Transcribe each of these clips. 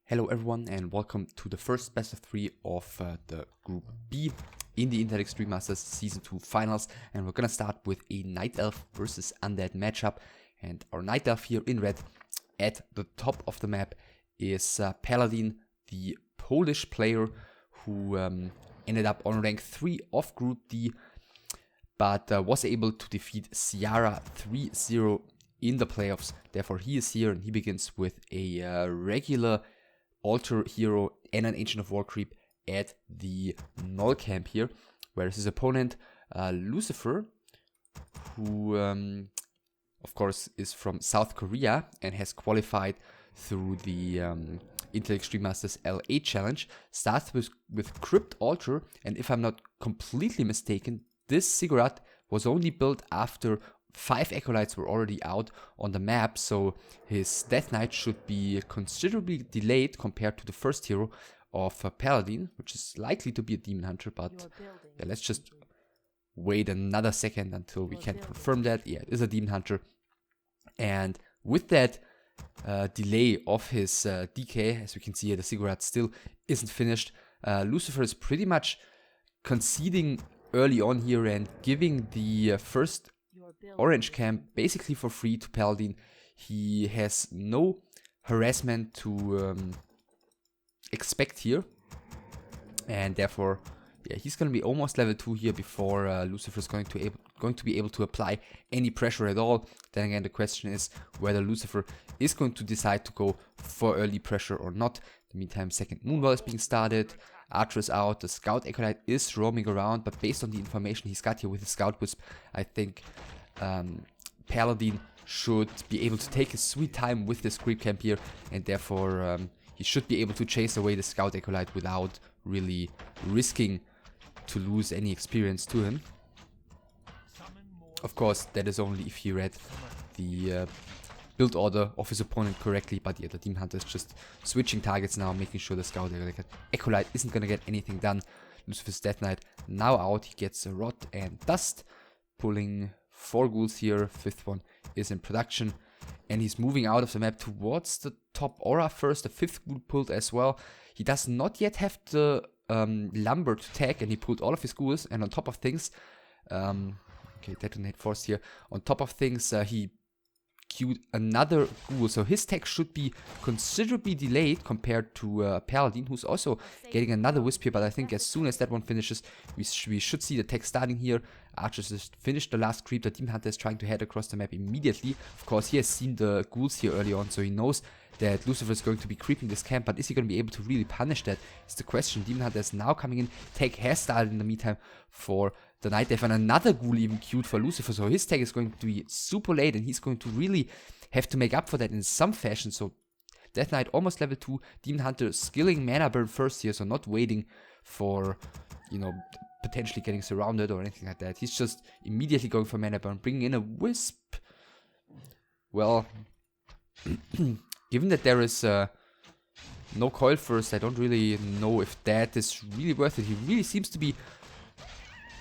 Hello everyone and welcome to the first best of 3 of the Group B in the Internet Extreme Masters Season 2 Finals, and we're gonna start with a Night Elf versus Undead matchup. And our Night Elf here in red at the top of the map is Paladyn, the Polish player who ended up on rank 3 of Group D, but was able to defeat Ciara 3-0 in the playoffs. Therefore he is here and he begins with a regular altar hero and an Ancient of War creep at the null camp here, whereas his opponent Lucifer, who of course is from South Korea and has qualified through the Internet Extreme Masters LA challenge, starts with Crypt Altar. And if I'm not completely mistaken, this Ziggurat was only built after 5 acolytes were already out on the map, so his Death Knight should be considerably delayed compared to the first hero of Paladyn, which is likely to be a Demon Hunter, but yeah, let's just wait another second until we can confirm that. Yeah, it is a Demon Hunter. And with that delay of his DK, as we can see here, the Ziggurat still isn't finished. Lucifer is pretty much conceding early on here and giving the first orange camp basically for free to Paladyn. He has no harassment to expect here, and therefore yeah, he's going to be almost level 2 here before Lucifer is going to be able to apply any pressure at all. Then again, the question is whether Lucifer is going to decide to go for early pressure or not. In the meantime, second Moonwall is being started, Archer is out, the Scout Acolyte is roaming around, but based on the information he's got here with the Scout Wisp, I think Paladyn should be able to take his sweet time with this creep camp here, and therefore he should be able to chase away the Scout Acolyte without really risking to lose any experience to him. Of course, that is only if he read the build order of his opponent correctly, but yeah, the Demon Hunter is just switching targets now, making sure the Scout Acolyte isn't gonna get anything done. Lucifer's Death Knight now out, he gets a Rot and Dust, pulling 4 ghouls here, 5th one is in production, and he's moving out of the map towards the top aura first. The 5th ghoul pulled as well. He does not yet have the lumber to tag, and he pulled all of his ghouls, and on top of things, okay, detonate force here, on top of things he queued another ghoul, so his tag should be considerably delayed compared to Paladyn, who's also getting another wisp here, but I think as soon as that one finishes, we should see the tag starting here. Archer just finished the last creep, the Demon Hunter is trying to head across the map immediately. Of course, he has seen the ghouls here early on, so he knows that Lucifer is going to be creeping this camp, but is he going to be able to really punish that is the question. Demon Hunter is now coming in, tag has started in the meantime for the Night Elf, and another ghoul even queued for Lucifer, so his tag is going to be super late, and he's going to really have to make up for that in some fashion. So Death Knight almost level 2, Demon Hunter skilling mana burn first here, so not waiting for, you know, potentially getting surrounded or anything like that. He's just immediately going for mana burn, bringing in a wisp. Well, given that there is no coil first, I don't really know if that is really worth it. He really seems to be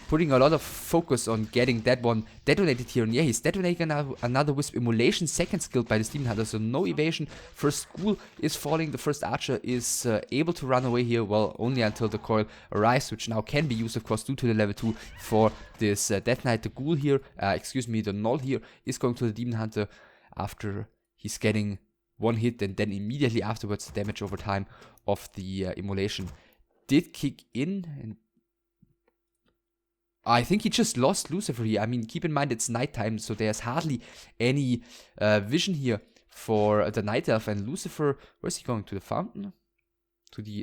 putting a lot of focus on getting that one detonated here, and yeah, he's detonating another wisp. Immolation second skilled by this Demon Hunter, so no evasion. First ghoul is falling, the first archer is able to run away here, well, only until the coil arrives, which now can be used, of course, due to the level 2 for this Death Knight. The ghoul here, the null here is going to the Demon Hunter after he's getting one hit, and then immediately afterwards the damage over time of the immolation did kick in, and I think he just lost Lucifer here. I mean, keep in mind it's nighttime, so there's hardly any vision here for the Night Elf. And Lucifer, where's he going? To the fountain?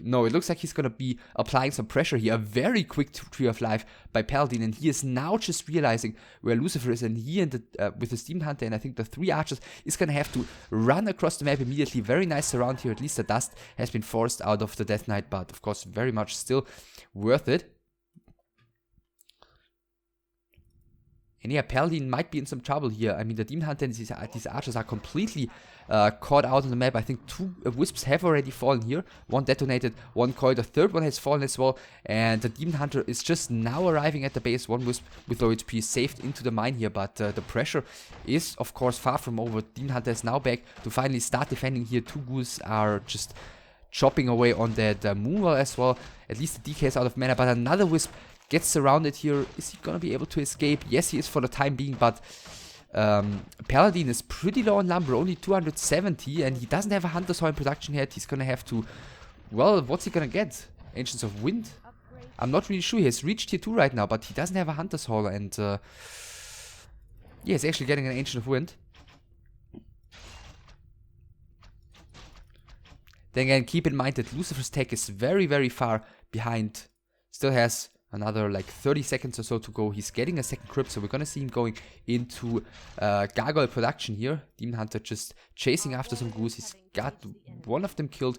No, it looks like he's gonna be applying some pressure here. A very quick Tree of Life by Paladyn, and he is now just realizing where Lucifer is, and he and the, with his Demon Hunter and I think the 3 archers is gonna have to run across the map immediately. Very nice surround here. At least the dust has been forced out of the Death Knight, but of course very much still worth it. And yeah, Paladyn might be in some trouble here. I mean, the Demon Hunter and these archers are completely caught out on the map. I think 2 wisps have already fallen here. 1 detonated, 1 coiled, the 3rd one has fallen as well. And the Demon Hunter is just now arriving at the base. 1 wisp with low HP is saved into the mine here, but the pressure is, of course, far from over. Demon Hunter is now back to finally start defending here. 2 ghouls are just chopping away on that Moonwell as well. At least the DK is out of mana, but another Wisp gets surrounded here. Is he gonna be able to escape? Yes, he is for the time being, but Paladyn is pretty low on lumber, only 270, and he doesn't have a Hunter's Hall in production yet. He's gonna have to, well, what's he gonna get? Ancients of Wind? I'm not really sure. He has reached tier 2 right now, but he doesn't have a Hunter's Hall, and yeah, he's actually getting an Ancient of Wind. Then again, keep in mind that Lucifer's tech is very, very far behind. Still has another like 30 seconds or so to go. He's getting a second crypt, so we're gonna see him going into gargoyle production here. Demon Hunter just chasing after some ghouls. He's got one of them killed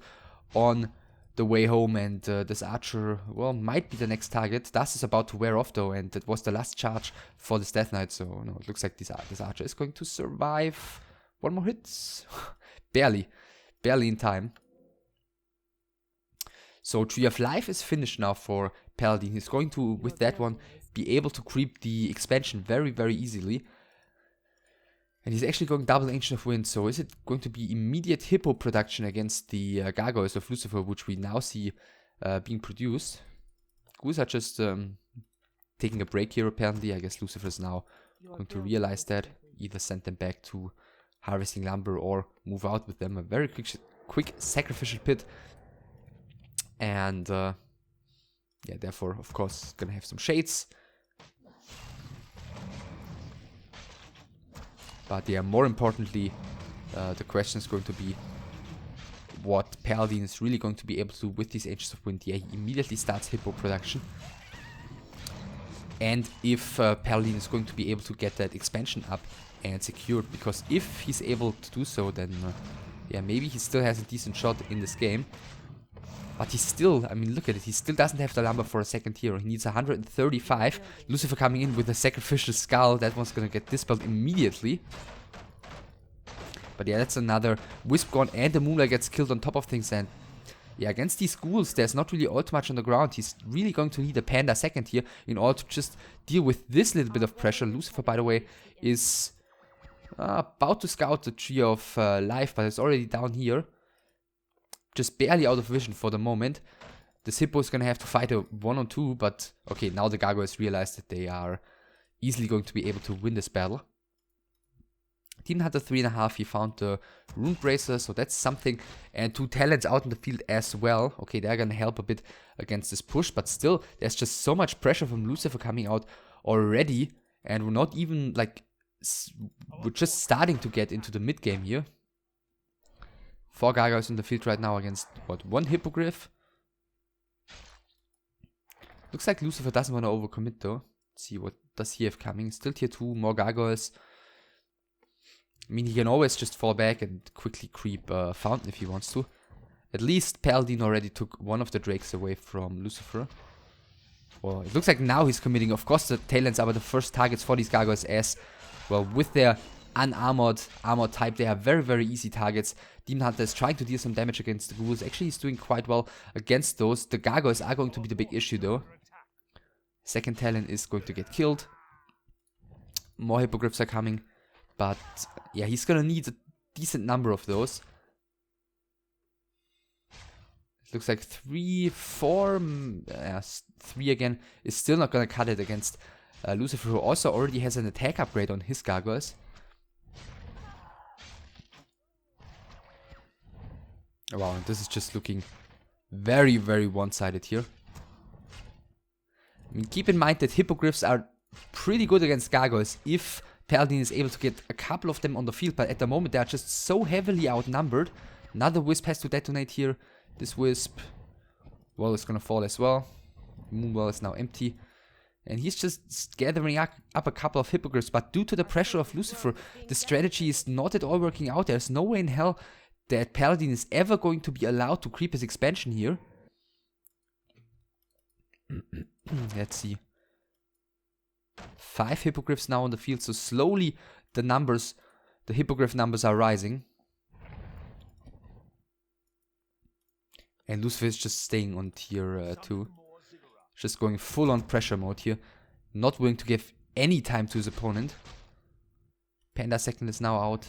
on the way home, and this archer, well, might be the next target. Dust is about to wear off though, and that was the last charge for this Death Knight, so no, it looks like this archer is going to survive. One more hit. barely in time. So Tree of Life is finished now for Paladyn. He's going to, with that one, be able to creep the expansion very, very easily. And he's actually going double Ancient of Wind. So is it going to be immediate Hippo production against the Gargoyles of Lucifer, which we now see being produced? Ghouls are just taking a break here apparently. I guess Lucifer is now going to realize that. Either send them back to harvesting lumber or move out with them. A very quick sacrificial pit. And yeah, therefore, of course, gonna have some shades. But yeah, more importantly, the question is going to be what Paladyn is really going to be able to do with these Ancients of Wind. Yeah, he immediately starts Hippo production. And if Paladyn is going to be able to get that expansion up and secured, because if he's able to do so, then yeah, maybe he still has a decent shot in this game. But he still, I mean, look at it, he still doesn't have the lumber for a second hero. He needs 135. Lucifer coming in with a sacrificial skull. That one's gonna get dispelled immediately. But yeah, that's another Wisp gone, and the Moonlight gets killed on top of things. And yeah, against these ghouls, there's not really all too much on the ground. He's really going to need a Panda second here in order to just deal with this little bit of pressure. Lucifer, by the way, is about to scout the Tree of Life, but it's already down here. Just barely out of vision for the moment. This Hippo is gonna have to fight a 1-on-2, but okay, now the Gargoyles realize that they are easily going to be able to win this battle. Demon Hunter 3.5, he found the Rune Bracer, so that's something. And 2 talents out in the field as well. Okay, they're gonna help a bit against this push, but still, there's just so much pressure from Lucifer coming out already. And we're not even, like, we're just starting to get into the mid game here. 4 Gargoyles in the field right now against, what, 1 Hippogriff? Looks like Lucifer doesn't want to overcommit though. Let's see, what does he have coming? Still tier 2, more Gargoyles. I mean, he can always just fall back and quickly creep Fountain if he wants to. At least Paladyn already took one of the Drakes away from Lucifer. Well, it looks like now he's committing. Of course, the Taillands are the first targets for these Gargoyles, as, well, with their unarmored armored type, they are very, very easy targets. Demon Hunter is trying to deal some damage against the ghouls. Actually, he's doing quite well against those. The Gargoyles are going to be the big issue though. Second Talon is going to get killed. More Hippogriffs are coming. But yeah, he's gonna need a decent number of those. It looks like 3, 4, 3 again is still not gonna cut it against Lucifer, who also already has an attack upgrade on his Gargoyles. Wow, and this is just looking very, very one-sided here. I mean, keep in mind that Hippogriffs are pretty good against Gargoyles if Paladyn is able to get a couple of them on the field, but at the moment they are just so heavily outnumbered. Another Wisp has to detonate here. This Wisp, well, is gonna fall as well. Moonwell is now empty. And he's just gathering up a couple of Hippogriffs, but due to the pressure of Lucifer, the strategy is not at all working out. There's no way in hell that Paladyn is ever going to be allowed to creep his expansion here. Let's see. 5 Hippogriffs now on the field, so slowly the Hippogriff numbers are rising. And Lucifer is just staying on tier 2. Just going full on pressure mode here. Not willing to give any time to his opponent. Panda second is now out.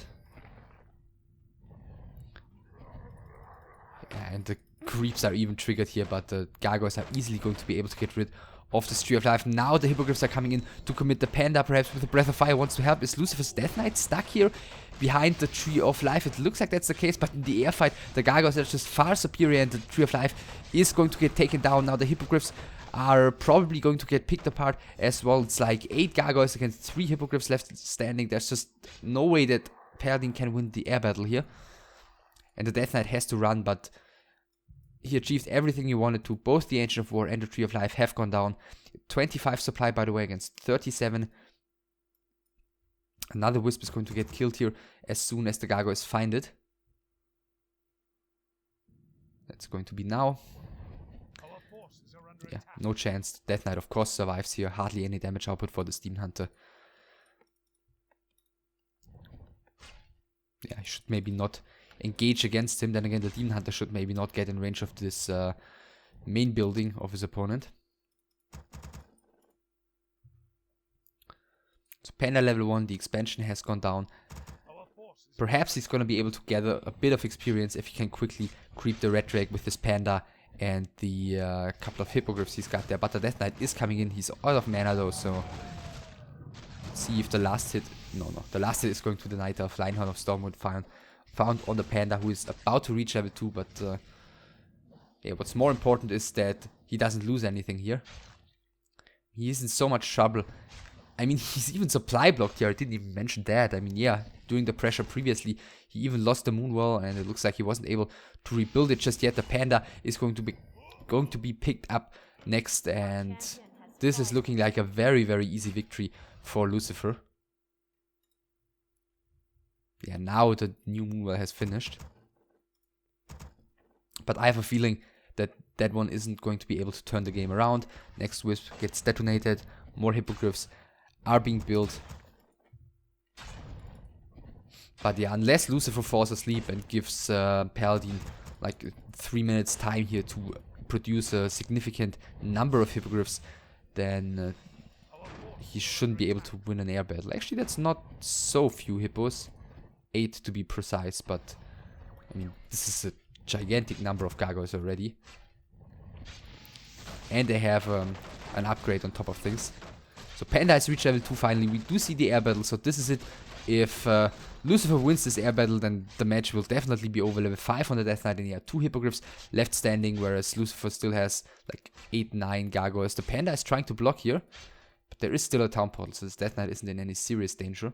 Yeah, and the creeps are even triggered here, but the gargoyles are easily going to be able to get rid of this Tree of Life. Now the Hippogriffs are coming in to commit. The Panda perhaps with a Breath of Fire wants to help. Is Lucifer's Death Knight stuck here behind the Tree of Life? It looks like that's the case, but in the air fight, the gargoyles are just far superior and the Tree of Life is going to get taken down. Now the Hippogriffs are probably going to get picked apart as well. It's like 8 gargoyles against 3 Hippogriffs left standing. There's just no way that Paladyn can win the air battle here. And the Death Knight has to run, but he achieved everything he wanted to. Both the Ancient of War and the Tree of Life have gone down. 25 supply, by the way, against 37. Another Wisp is going to get killed here as soon as the gargoyles find it. That's going to be now. Yeah, no chance. Death Knight, of course, survives here. Hardly any damage output for the Demon Hunter. Yeah, I should maybe not engage against him. Then again, the Demon Hunter should maybe not get in range of this main building of his opponent. So Panda level 1, the expansion has gone down. Perhaps he's going to be able to gather a bit of experience if he can quickly creep the Red Drake with his Panda and the couple of Hippogriffs he's got there. But the Death Knight is coming in. He's out of mana though, so let's see if the last hit... No, the last hit is going to the Night Elf. Lionheart of Stormwood found on the Panda, who is about to reach level 2, but yeah, what's more important is that he doesn't lose anything here. He is in so much trouble. I mean, he's even supply blocked here. I didn't even mention that. I mean, yeah, during the pressure previously, he even lost the Moonwell, and it looks like he wasn't able to rebuild it just yet. The Panda is going to be picked up next, and this is looking like a very, very easy victory for Lucifer. Yeah, now the new Moonwell has finished. But I have a feeling that that one isn't going to be able to turn the game around. Next Wisp gets detonated. More Hippogriffs are being built. But yeah, unless Lucifer falls asleep and gives Paladyn like 3 minutes time here to produce a significant number of Hippogriffs, then he shouldn't be able to win an air battle. Actually, that's not so few Hippos. 8 to be precise, but I mean, this is a gigantic number of gargoyles already. And they have an upgrade on top of things. So Panda has reached level 2 finally. We do see the air battle, so this is it. If Lucifer wins this air battle, then the match will definitely be over. Level 5 on the Death Knight, and he had 2 Hippogriffs left standing, whereas Lucifer still has like 8, 9 gargoyles. The Panda is trying to block here, but there is still a town portal, so this Death Knight isn't in any serious danger.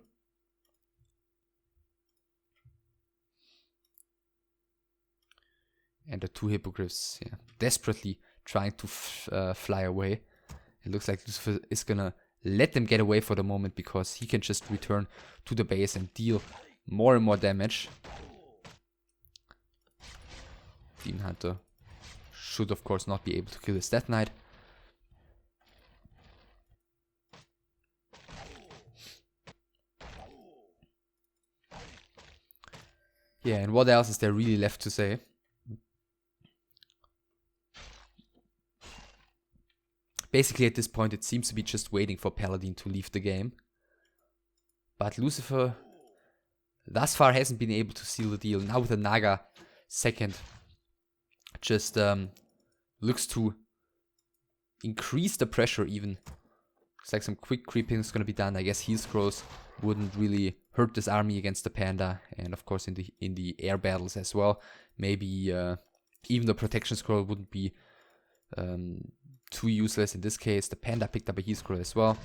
And the 2 Hippogriffs, yeah, desperately trying to fly away. It looks like Lucifer is gonna let them get away for the moment, because he can just return to the base and deal more and more damage. Demon Hunter should of course not be able to kill his Death Knight. Yeah, and what else is there really left to say? Basically, at this point, it seems to be just waiting for Paladyn to leave the game. But Lucifer, thus far, hasn't been able to seal the deal. Now with the Naga second, just looks to increase the pressure even. Looks like some quick creeping is going to be done. I guess heal scrolls wouldn't really hurt this army against the Panda. And of course, in the air battles as well. Maybe even the protection scroll wouldn't be... too useless in this case. The Panda picked up a heal scroll as well.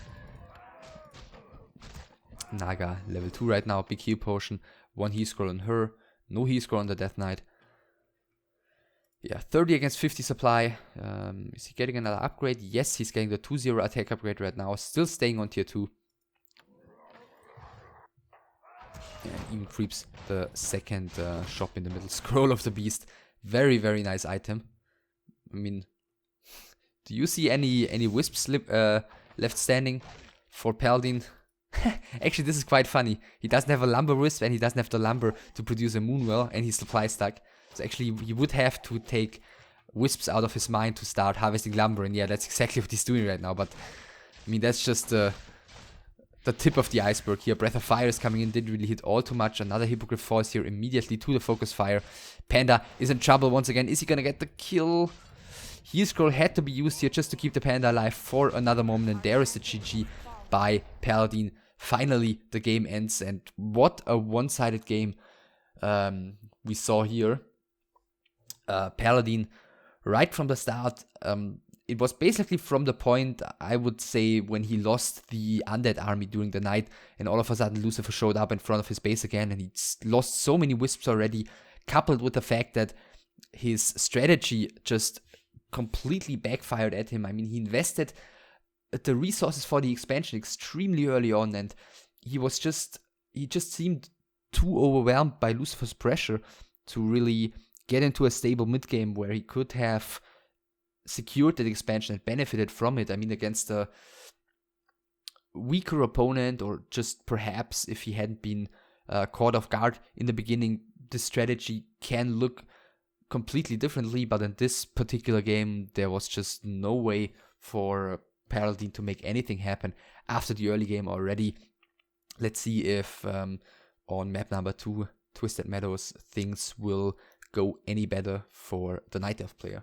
Naga level 2 right now, big heal potion, 1 heal scroll on her, no heal scroll on the Death Knight. Yeah, 30 against 50 supply. Is he getting another upgrade? Yes, he's getting the 2-0 attack upgrade right now, still staying on tier 2. And even creeps the second shop in the middle. Scroll of the Beast, very, very nice item. I mean, do you see any wisps left standing for Paladyn? Actually, this is quite funny. He doesn't have a lumber wisp, and he doesn't have the lumber to produce a Moonwell, and he's supply stuck. So actually, he would have to take wisps out of his mind to start harvesting lumber, and yeah, that's exactly what he's doing right now. But I mean, that's just the tip of the iceberg here. Breath of Fire is coming in, didn't really hit all too much. Another Hippogriff falls here immediately to the Focus Fire. Panda is in trouble once again. Is he gonna get the kill? Heal Scroll had to be used here just to keep the Panda alive for another moment, and there is the GG by Paladyn. Finally, the game ends, and what a one-sided game we saw here. Paladyn, right from the start, it was basically from the point, I would say, when he lost the Undead army during the night, and all of a sudden Lucifer showed up in front of his base again, and he lost so many Wisps already, coupled with the fact that his strategy just completely backfired at him. I mean, he invested the resources for the expansion extremely early on, and he just seemed too overwhelmed by Lucifer's pressure to really get into a stable mid game where he could have secured that expansion and benefited from it. I mean, against a weaker opponent, or just perhaps if he hadn't been caught off guard in the beginning, this strategy can look completely differently, but in this particular game there was just no way for Paladyn to make anything happen after the early game already. Let's see if on map number 2, Twisted Meadows, things will go any better for the Night Elf player.